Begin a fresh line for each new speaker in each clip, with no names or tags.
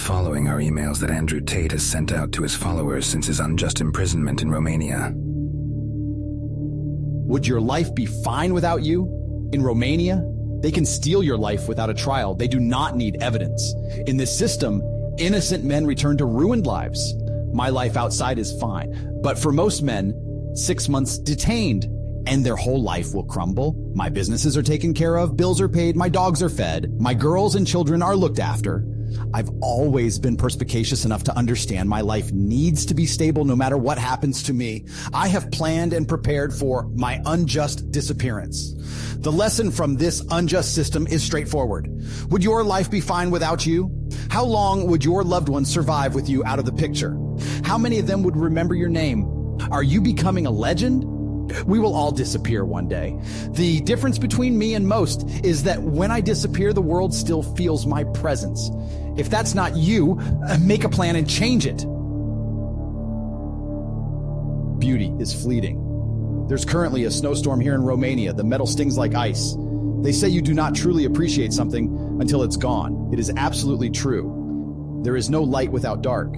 following are emails that Andrewtate has sent out to his followers since his unjust imprisonment in Romania.
Would your life be fine without you? In Romania, they can steal your life without a trial. They do not need evidence. In this system, innocent men return to ruined lives. My life outside is fine. But for most men, 6 months detained, and their whole life will crumble. My businesses are taken care of, bills are paid, my dogs are fed, my girls and children are looked after. I've always been perspicacious enough to understand my life needs to be stable no matter what happens to me. I have planned and prepared for my unjust disappearance. The lesson from this unjust system is straightforward. Would your life be fine without you? How long would your loved ones survive with you out of the picture? How many of them would remember your name? Are you becoming a legend? We will all disappear one day. The difference between me and most is that when I disappear, the world still feels my presence. If that's not you, make a plan and change it. Beauty is fleeting. There's currently a snowstorm here in Romania. The metal stings like ice. They say you do not truly appreciate something until it's gone. It is absolutely true. There is no light without dark.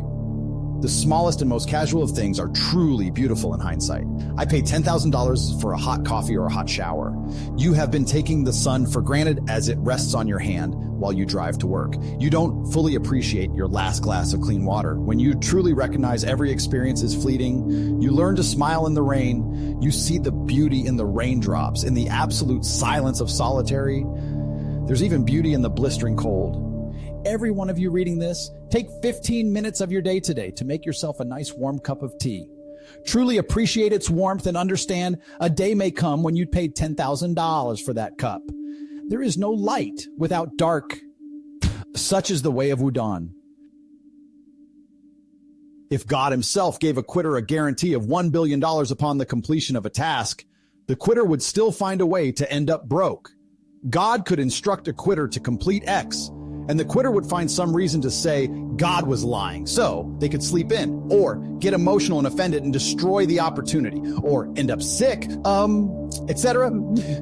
The smallest and most casual of things are truly beautiful in hindsight. I paid $10,000 for a hot coffee or a hot shower. You have been taking the sun for granted as it rests on your hand while you drive to work. You don't fully appreciate your last glass of clean water. When you truly recognize every experience is fleeting, you learn to smile in the rain. You see the beauty in the raindrops, in the absolute silence of solitary. There's even beauty in the blistering cold. Every one of you reading this, take 15 minutes of your day today to make yourself a nice warm cup of tea. Truly appreciate its warmth and understand a day may come when you'd pay $10,000 for that cup. There is no light without dark. Such is the way of Wudon. If God himself gave a quitter a guarantee of $1 billion upon the completion of a task, the quitter would still find a way to end up broke. God could instruct a quitter to complete X, and the quitter would find some reason to say God was lying, so they could sleep in, or get emotional and offended and destroy the opportunity, or end up sick, etc.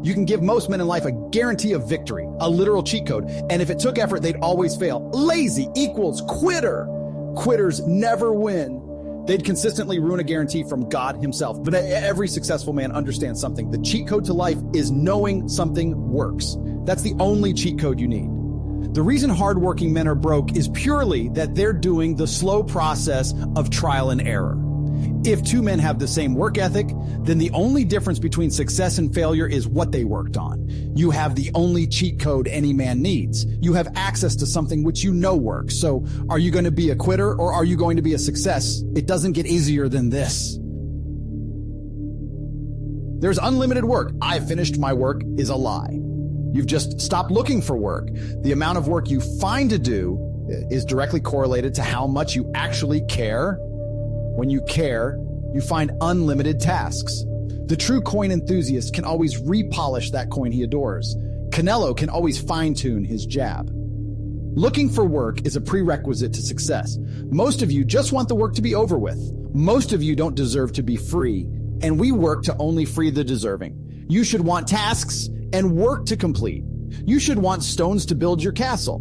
You can give most men in life a guarantee of victory, a literal cheat code, and if it took effort, they'd always fail. Lazy equals quitter. Quitters never win. They'd consistently ruin a guarantee from God himself. But every successful man understands something. The cheat code to life is knowing something works. That's the only cheat code you need. The reason hardworking men are broke is purely that they're doing the slow process of trial and error. If two men have the same work ethic, then the only difference between success and failure is what they worked on. You have the only cheat code any man needs. You have access to something which you know works. So are you going to be a quitter or are you going to be a success? It doesn't get easier than this. There's unlimited work. I've finished my work is a lie. You've just stopped looking for work. The amount of work you find to do is directly correlated to how much you actually care. When you care, you find unlimited tasks. The true coin enthusiast can always repolish that coin he adores. Canelo can always fine-tune his jab. Looking for work is a prerequisite to success. Most of you just want the work to be over with. Most of you don't deserve to be free, and we work to only free the deserving. You should want tasks and work to complete. You should want stones to build your castle.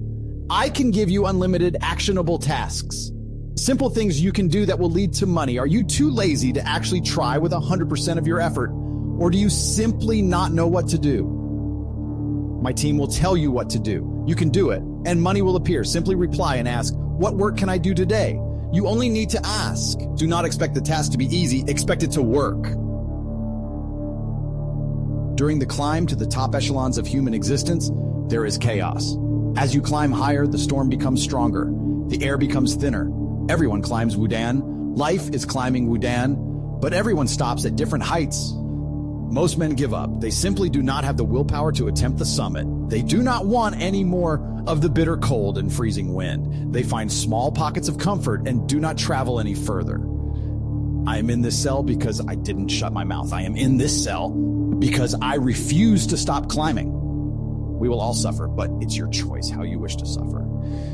I can give you unlimited actionable tasks. Simple things you can do that will lead to money. Are you too lazy to actually try with 100% of your effort? Or do you simply not know what to do? My team will tell you what to do. You can do it, and money will appear. Simply reply and ask, what work can I do today? You only need to ask. Do not expect the task to be easy. Expect it to work. During the climb to the top echelons of human existence, there is chaos. As you climb higher, the storm becomes stronger. The air becomes thinner. Everyone climbs Wudon. Life is climbing Wudon, but everyone stops at different heights. Most men give up. They simply do not have the willpower to attempt the summit. They do not want any more of the bitter cold and freezing wind. They find small pockets of comfort and do not travel any further. I am in this cell because I didn't shut my mouth. I am in this cell because I refuse to stop climbing. We will all suffer, but it's your choice how you wish to suffer.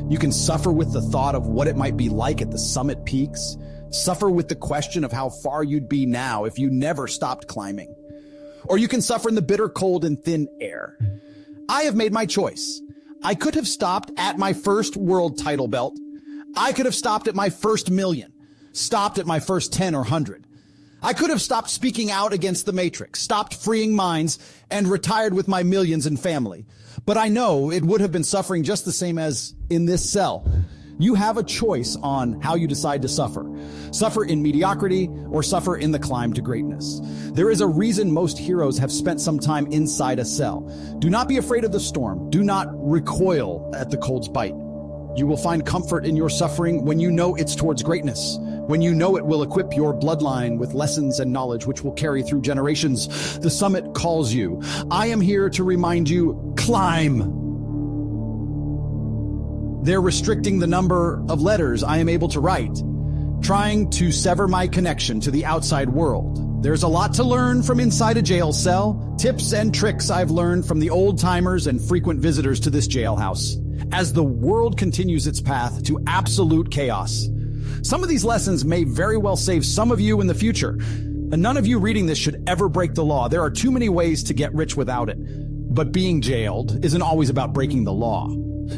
You can suffer with the thought of what it might be like at the summit peaks. Suffer with the question of how far you'd be now if you never stopped climbing. Or you can suffer in the bitter cold and thin air. I have made my choice. I could have stopped at my first world title belt. I could have stopped at my first million, stopped at my first 10 or 100. I could have stopped speaking out against the matrix, stopped freeing minds, and retired with my millions and family. But I know it would have been suffering just the same as in this cell. You have a choice on how you decide to suffer. Suffer in mediocrity or suffer in the climb to greatness. There is a reason most heroes have spent some time inside a cell. Do not be afraid of the storm. Do not recoil at the cold's bite. You will find comfort in your suffering when you know it's towards greatness, when you know it will equip your bloodline with lessons and knowledge which will carry through generations. The summit calls you. I am here to remind you, climb. They're restricting the number of letters I am able to write, trying to sever my connection to the outside world. There's a lot to learn from inside a jail cell, tips and tricks I've learned from the old-timers and frequent visitors to this jailhouse, as the world continues its path to absolute chaos. Some of these lessons may very well save some of you in the future, and none of you reading this should ever break the law. There are too many ways to get rich without it, but being jailed isn't always about breaking the law.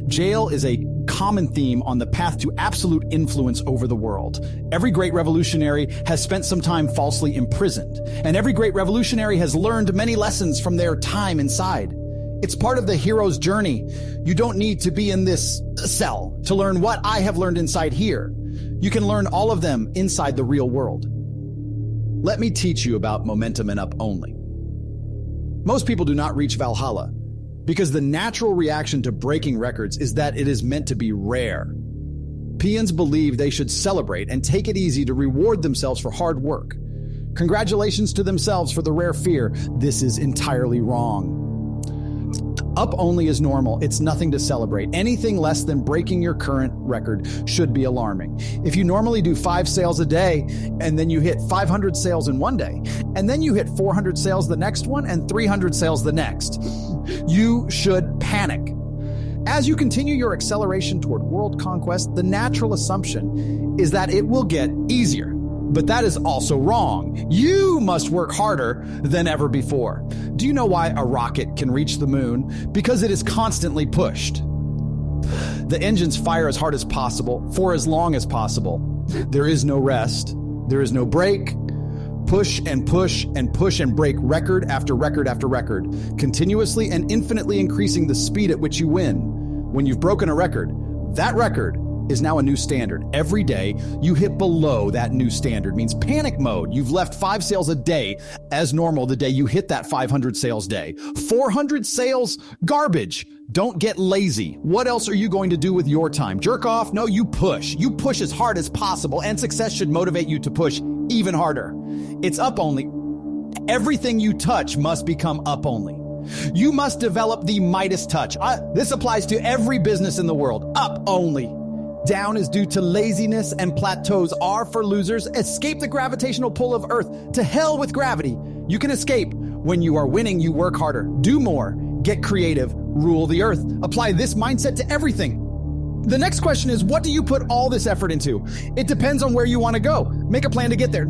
Jail is a common theme on the path to absolute influence over the world. Every great revolutionary has spent some time falsely imprisoned, and every great revolutionary has learned many lessons from their time inside. It's part of the hero's journey. You don't need to be in this cell to learn what I have learned inside here. You can learn all of them inside the real world. Let me teach you about momentum and up only. Most people do not reach Valhalla because the natural reaction to breaking records is that it is meant to be rare. Peons believe they should celebrate and take it easy to reward themselves for hard work. Congratulations to themselves for the rare fear. This is entirely wrong. Up only is normal. It's nothing to celebrate. Anything less than breaking your current record should be alarming. If you normally do 5 sales a day and then you hit 500 sales in one day, and then you hit 400 sales the next one and 300 sales the next, you should panic. As you continue your acceleration toward world conquest, the natural assumption is that it will get easier. But that is also wrong. You must work harder than ever before. Do you know why a rocket can reach the moon? Because it is constantly pushed. The engines fire as hard as possible for as long as possible. There is no rest. There is no break. Push and push and push and break record after record after record, continuously and infinitely increasing the speed at which you win. When you've broken a record, that record is now a new standard. Every day you hit below that new standard means panic mode. You've left 5 sales a day as normal the day you hit that 500 sales day. 400 sales, garbage. Don't get lazy. What else are you going to do with your time? Jerk off? No, you push. You push as hard as possible, and success should motivate you to push even harder. It's up only. Everything you touch must become up only. You must develop the Midas touch. This applies to every business in the world. Up only. Down is due to laziness, and plateaus are for losers. Escape the gravitational pull of Earth. To hell with gravity. You can escape. When you are winning, you work harder. Do more. Get creative. Rule the Earth. Apply this mindset to everything. The next question is, what do you put all this effort into? It depends on where you want to go. Make a plan to get there.